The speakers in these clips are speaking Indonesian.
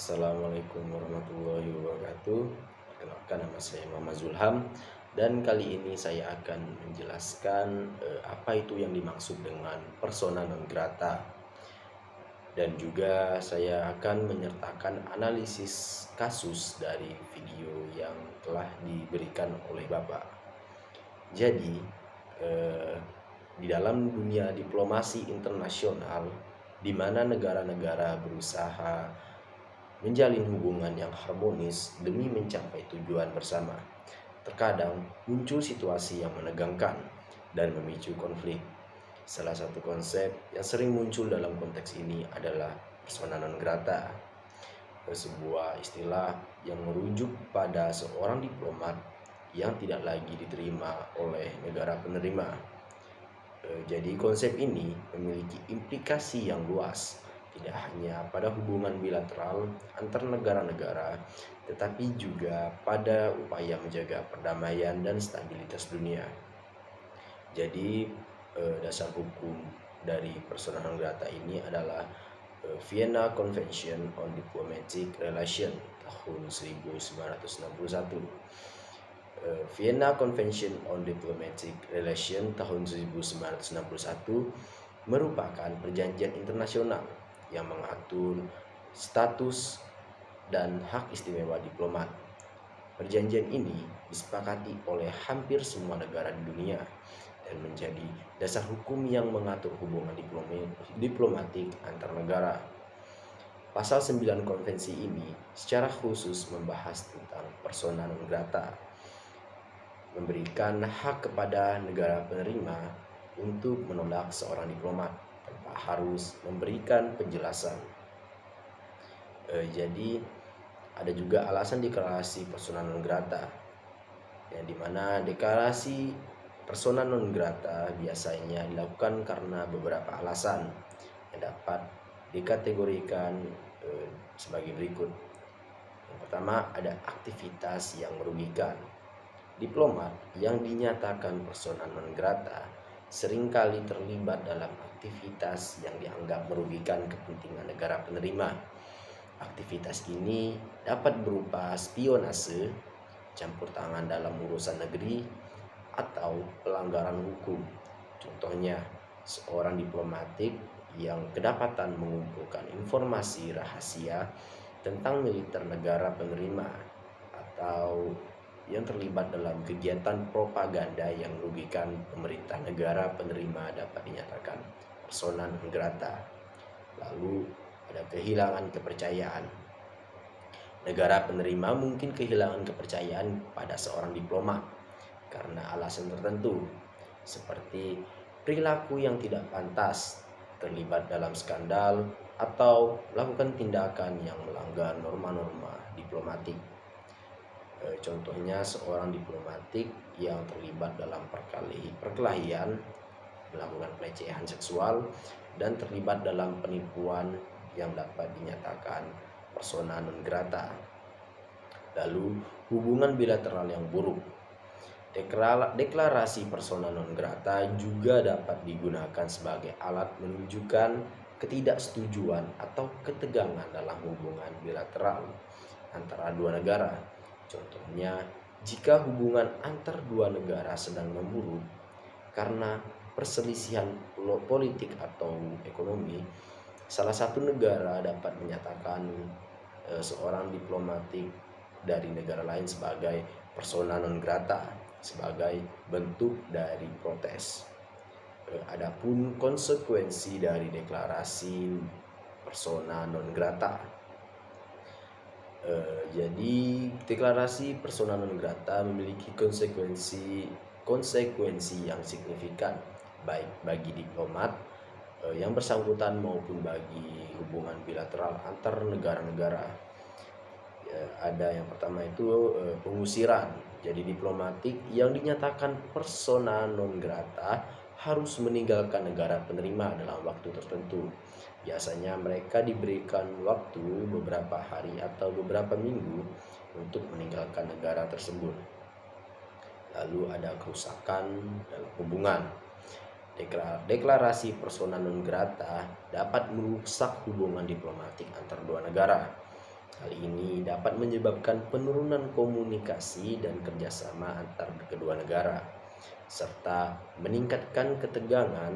Assalamualaikum warahmatullahi wabarakatuh. Perkenalkan, nama saya Muhammad Zulham, dan kali ini saya akan menjelaskan apa itu yang dimaksud dengan persona non grata, dan juga saya akan menyertakan analisis kasus dari video yang telah diberikan oleh Bapak. Jadi di dalam dunia diplomasi internasional, di mana negara-negara berusaha menjalin hubungan yang harmonis demi mencapai tujuan bersama, terkadang muncul situasi yang menegangkan dan memicu konflik. Salah satu konsep yang sering muncul dalam konteks ini adalah persona non grata, sebuah istilah yang merujuk pada seorang diplomat yang tidak lagi diterima oleh negara penerima. Jadi konsep ini memiliki implikasi yang luas, tidak hanya pada hubungan bilateral antar negara-negara, tetapi juga pada upaya menjaga perdamaian dan stabilitas dunia. Jadi dasar hukum dari persona non grata ini adalah Vienna Convention on Diplomatic Relations tahun 1961. Vienna Convention on Diplomatic Relations tahun 1961 merupakan perjanjian internasional yang mengatur status dan hak istimewa diplomat. Perjanjian ini disepakati oleh hampir semua negara di dunia dan menjadi dasar hukum yang mengatur hubungan diplomatik antar negara. Pasal 9 konvensi ini secara khusus membahas tentang persona non grata, memberikan hak kepada negara penerima untuk menolak seorang diplomat tanpa harus memberikan penjelasan. Jadi ada juga alasan deklarasi persona non grata, yang dimana deklarasi persona non grata biasanya dilakukan karena beberapa alasan yang dapat dikategorikan sebagai berikut. Yang pertama, ada aktivitas yang merugikan. Diplomat yang dinyatakan persona non grata seringkali terlibat dalam aktivitas yang dianggap merugikan kepentingan negara penerima. Aktivitas ini dapat berupa spionase, campur tangan dalam urusan negeri, atau pelanggaran hukum. Contohnya, seorang diplomatik yang kedapatan mengumpulkan informasi rahasia tentang militer negara penerima, atau yang terlibat dalam kegiatan propaganda yang merugikan pemerintah negara penerima dapat dinyatakan persona non grata. Lalu ada kehilangan kepercayaan. Negara penerima mungkin kehilangan kepercayaan pada seorang diplomat karena alasan tertentu, seperti perilaku yang tidak pantas, terlibat dalam skandal, atau melakukan tindakan yang melanggar norma-norma diplomatik. Contohnya, seorang diplomatik yang terlibat dalam perkelahian, melakukan pelecehan seksual, dan terlibat dalam penipuan yang dapat dinyatakan persona non grata. Lalu, hubungan bilateral yang buruk. Deklarasi persona non grata juga dapat digunakan sebagai alat menunjukkan ketidaksetujuan atau ketegangan dalam hubungan bilateral antara dua negara. Contohnya, jika hubungan antar dua negara sedang memburuk karena perselisihan politik atau ekonomi, salah satu negara dapat menyatakan seorang diplomatik dari negara lain sebagai persona non grata sebagai bentuk dari protes. Adapun konsekuensi dari deklarasi persona non grata. Jadi deklarasi persona non grata memiliki konsekuensi yang signifikan, baik bagi diplomat yang bersangkutan maupun bagi hubungan bilateral antar negara-negara. Ada yang pertama itu pengusiran. Jadi diplomatik yang dinyatakan persona non grata harus meninggalkan negara penerima dalam waktu tertentu. Biasanya mereka diberikan waktu beberapa hari atau beberapa minggu untuk meninggalkan negara tersebut. Lalu ada kerusakan dalam hubungan. Deklarasi persona non grata dapat merusak hubungan diplomatik antar dua negara. Hal ini dapat menyebabkan penurunan komunikasi dan kerjasama antar kedua negara, serta meningkatkan ketegangan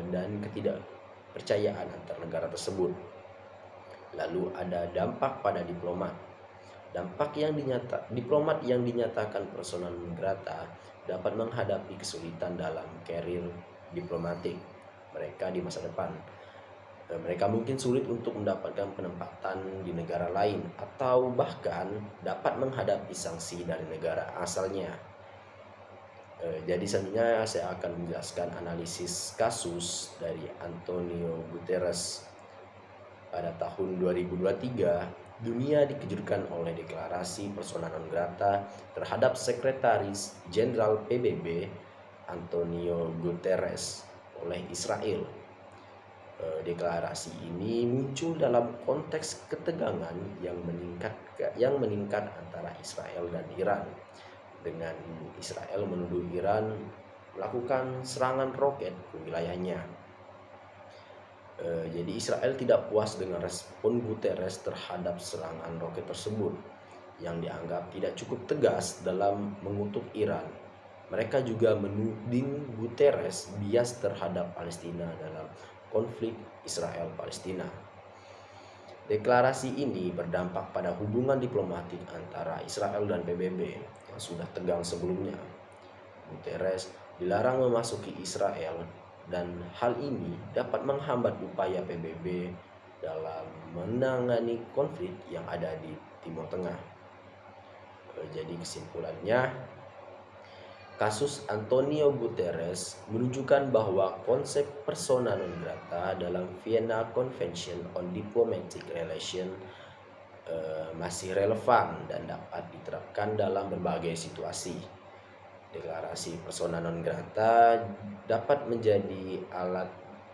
dan ketidakpercayaan antar negara tersebut. Lalu ada dampak pada diplomat. Diplomat yang dinyatakan persona non grata dapat menghadapi kesulitan dalam karir diplomatik mereka di masa depan. Mereka mungkin sulit untuk mendapatkan penempatan di negara lain atau bahkan dapat menghadapi sanksi dari negara asalnya. Jadi selanjutnya saya akan menjelaskan analisis kasus dari Antonio Guterres. Pada tahun 2023, dunia dikejutkan oleh deklarasi persona non grata terhadap Sekretaris Jenderal PBB Antonio Guterres oleh Israel. Deklarasi ini muncul dalam konteks ketegangan yang meningkat antara Israel dan Iran, dengan Israel menuduh Iran melakukan serangan roket ke wilayahnya. Jadi Israel tidak puas dengan respon Guterres terhadap serangan roket tersebut yang dianggap tidak cukup tegas dalam mengutuk Iran. Mereka juga menuding Guterres bias terhadap Palestina dalam konflik Israel-Palestina. Deklarasi ini berdampak pada hubungan diplomatik antara Israel dan PBB yang sudah tegang sebelumnya. Guterres dilarang memasuki Israel dan hal ini dapat menghambat upaya PBB dalam menangani konflik yang ada di Timur Tengah. Jadi kesimpulannya, kasus Antonio Guterres menunjukkan bahwa konsep persona non grata dalam Vienna Convention on Diplomatic Relations masih relevan dan dapat diterapkan dalam berbagai situasi. Deklarasi persona non grata dapat menjadi alat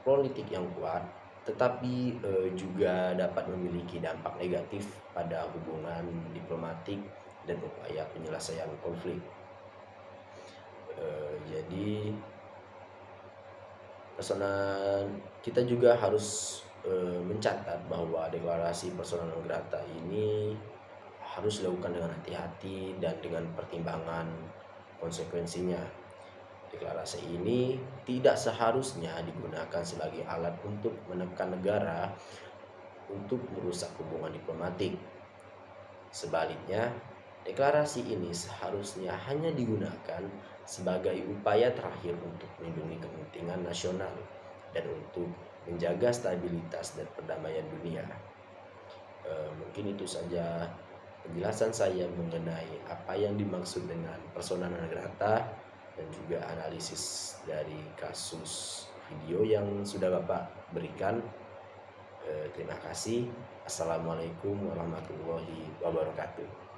politik yang kuat, tetapi juga dapat memiliki dampak negatif pada hubungan diplomatik dan upaya penyelesaian konflik. Jadi kita juga harus mencatat bahwa deklarasi persona non grata ini harus dilakukan dengan hati-hati dan dengan pertimbangan konsekuensinya. Deklarasi ini tidak seharusnya digunakan sebagai alat untuk menekan negara untuk merusak hubungan diplomatik. Sebaliknya, deklarasi ini seharusnya hanya digunakan sebagai upaya terakhir untuk melindungi kepentingan nasional dan untuk menjaga stabilitas dan perdamaian dunia. Mungkin itu saja penjelasan saya mengenai apa yang dimaksud dengan persona non grata dan juga analisis dari kasus video yang sudah Bapak berikan. Terima kasih. Assalamualaikum warahmatullahi wabarakatuh.